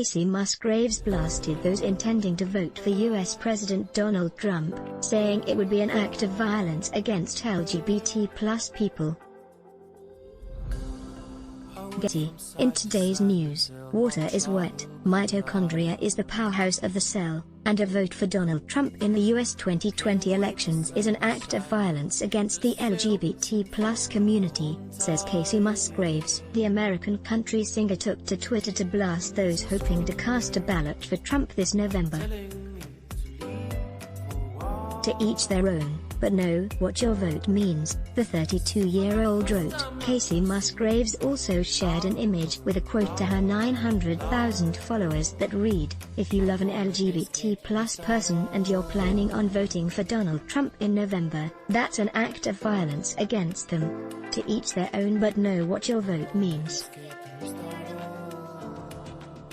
Kacey Musgraves blasted those intending to vote for U.S. President Donald Trump, saying it would be an act of violence against LGBT+ people. Getty. In today's news, water is wet, mitochondria is the powerhouse of the cell, and a vote for Donald Trump in the U.S. 2020 elections is an act of violence against the LGBT+ community, says Kacey Musgraves. The American country singer took to Twitter to blast those hoping to cast a ballot for Trump this November. To each their own, but know what your vote means, the 32-year-old wrote. Kacey Musgraves also shared an image with a quote to her 900,000 followers that read, "If you love an LGBT+ person and you're planning on voting for Donald Trump in November, that's an act of violence against them. To each their own, but know what your vote means."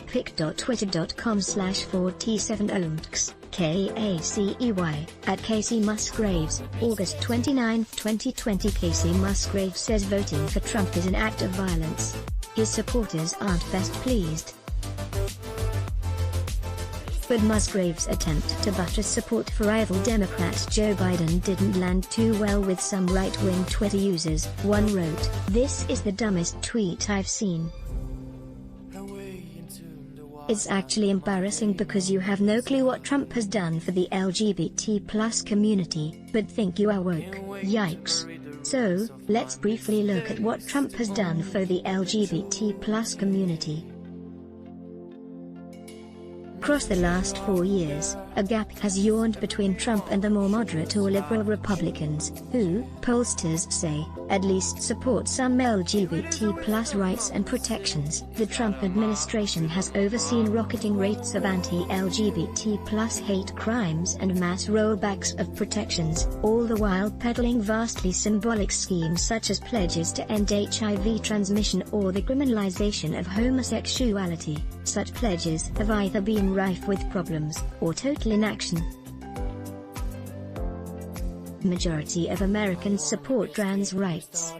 pic.twitter.com/47ohmtx KACEY, at Kacey Musgraves, August 29, 2020. Kacey Musgraves says voting for Trump is an act of violence. His supporters aren't best pleased. But Musgraves' attempt to buttress support for rival Democrat Joe Biden didn't land too well with some right-wing Twitter users. One wrote, "This is the dumbest tweet I've seen. It's actually embarrassing because you have no clue what Trump has done for the LGBT+ community, but think you are woke. Yikes. So, let's briefly look at what Trump has done for the LGBT+ community. Across the last 4 years, a gap has yawned between Trump and the more moderate or liberal Republicans, who, pollsters say, at least support some LGBT+ rights and protections. The Trump administration has overseen rocketing rates of anti-LGBT+ hate crimes and mass rollbacks of protections, all the while peddling vastly symbolic schemes such as pledges to end HIV transmission or the criminalization of homosexuality. Such pledges have either been rife with problems, or total inaction. Majority of Americans support trans rights.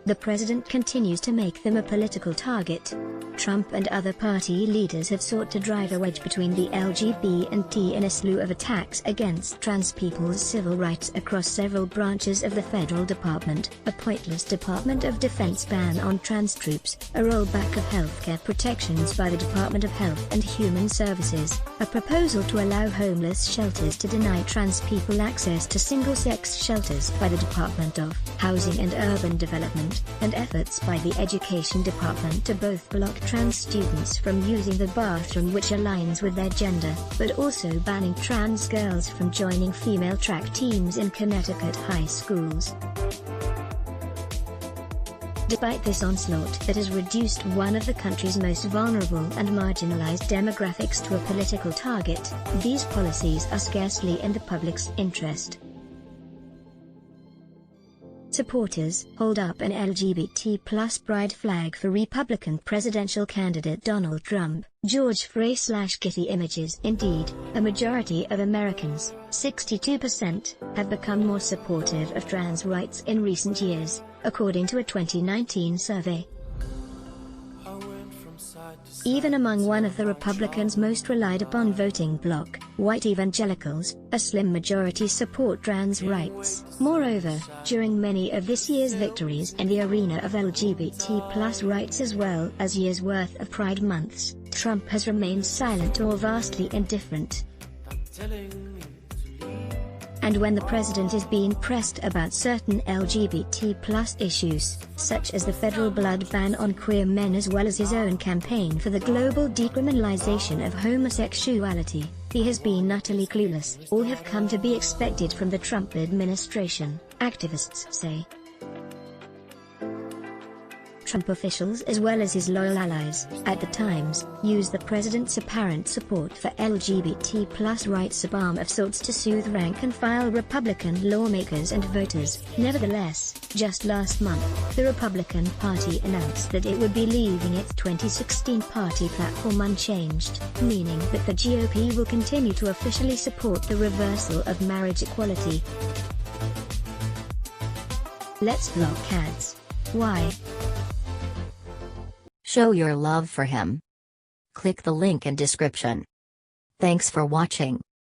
The president continues to make them a political target. Trump and other party leaders have sought to drive a wedge between the LGBT in a slew of attacks against trans people's civil rights across several branches of the federal department, a pointless Department of Defense ban on trans troops, a rollback of healthcare protections by the Department of Health and Human Services, a proposal to allow homeless shelters to deny trans people access to single-sex shelters by the Department of Housing and Urban Development, and efforts by the Education Department to both block trans students from using the bathroom which aligns with their gender, but also banning trans girls from joining female track teams in Connecticut high schools. Despite this onslaught that has reduced one of the country's most vulnerable and marginalized demographics to a political target, these policies are scarcely in the public's interest. Supporters hold up an LGBT+ pride flag for Republican presidential candidate Donald Trump. George Frey/Getty Images. Indeed, a majority of Americans, 62%, have become more supportive of trans rights in recent years, according to a 2019 survey. Even among one of the Republicans' most relied upon voting bloc, white evangelicals, a slim majority support trans rights. Moreover, during many of this year's victories in the arena of LGBT+ rights as well as years' worth of Pride months, Trump has remained silent or vastly indifferent. And when the president is being pressed about certain LGBT+ issues, such as the federal blood ban on queer men as well as his own campaign for the global decriminalization of homosexuality, he has been utterly clueless. All have come to be expected from the Trump administration, activists say. Trump officials as well as his loyal allies, at the Times, use the president's apparent support for LGBT+ rights as a balm of sorts to soothe rank-and-file Republican lawmakers and voters. Nevertheless, just last month, the Republican Party announced that it would be leaving its 2016 party platform unchanged, meaning that the GOP will continue to officially support the reversal of marriage equality. Let's block ads. Why? Show your love for him. Click the link in description. Thanks for watching.